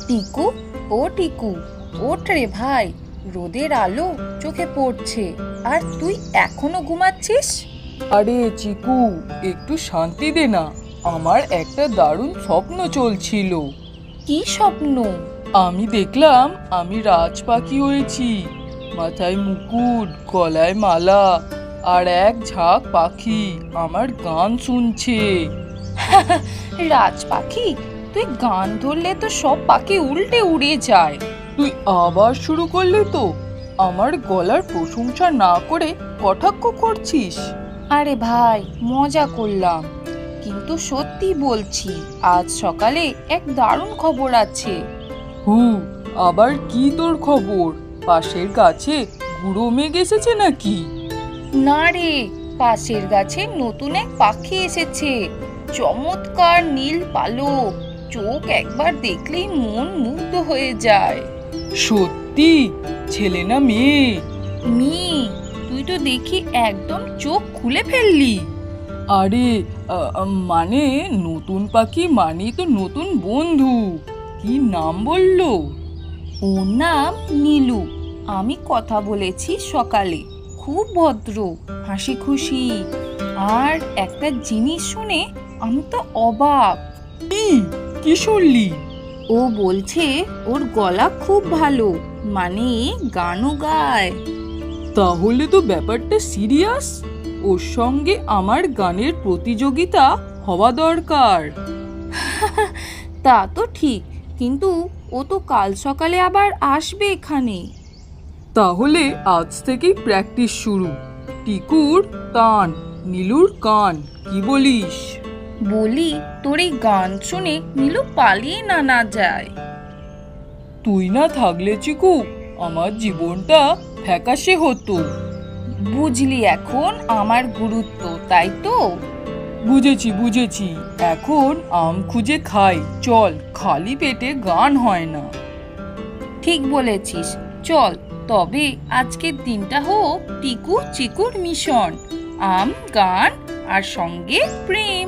টিকু, ও টিকু, ওঠ রে ভাই, রোদের আলো চোখে পড়ছে আর তুই এখনো ঘুমাচ্ছিস? আরে চিকু, একটু শান্তি দে না। আমার একটা দারুণ স্বপ্ন চলছিল। কি স্বপ্ন? আমি দেখলাম আমি রাজ পাখি হয়েছি। মাথায় মুকুট, গলায় মালা, আর এক ঝাঁক পাখি আমার গান শুনছে। রাজ পাখি? তুই গান ধরলে তো সব পাখি উল্টে উড়ে যায়। তুই আবার শুরু করলি তো? আমার গলার প্রশংসা না করে কটাক্ষ করছিস? আরে ভাই, মজা করলাম, কিন্তু সত্যি বলছি, আজ সকালে এক দারুণ খবর আছে। আবার কি তোর খবর? পাশের গাছে গুঁড়ো মেঘ এসেছে নাকি? না রে, পাশের গাছে নতুন এক পাখি এসেছে, চমৎকার নীল পালক, চোখ একবার দেখলেই মন মুগ্ধ হয়ে যায়। সত্যি? ছেলে না মেয়ে? মেয়ে। তুই তো দেখি একদম চোখ খুলে ফেললি। আরে মানে নতুন পাখি মানে তো নতুন বন্ধু। কি নাম বললো? ওর নাম নীলু। আমি কথা বলেছি সকালে, খুব ভদ্র, হাসি খুশি, আর একটা জিনিস শুনে আমি তো অবাক। কি শুনলি? ও বলছে ওর গলা খুব ভালো, মানে গানও গায়। তাহলে তো ব্যাপারটা সিরিয়াস। ওর সঙ্গে আমার গানের প্রতিযোগিতা হওয়া দরকার। তা তো ঠিক, কিন্তু ও তো কাল সকালে আবার আসবে এখানে। তাহলে আজ থেকেই প্র্যাকটিস শুরু। টিকুর তান, নীলুর কান, কি বলিস? বলি, তোর এই গান শুনে নীলু পালিয়ে না যায়। তুই না থাকলে চিকু, আমার জীবনটা ফ্যাকাশে হতো। বুঝলি এখন আমার গুরুত্ব, তাই তো? বুঝেছি। এখন আম খুঁজে খাই। চল, খালি পেটে গান হয় না। ঠিক বলেছিস, চল। তবে আজকের দিনটা হোক টিকু চিকুর মিশন, আম, গান আর সঙ্গে প্রেম।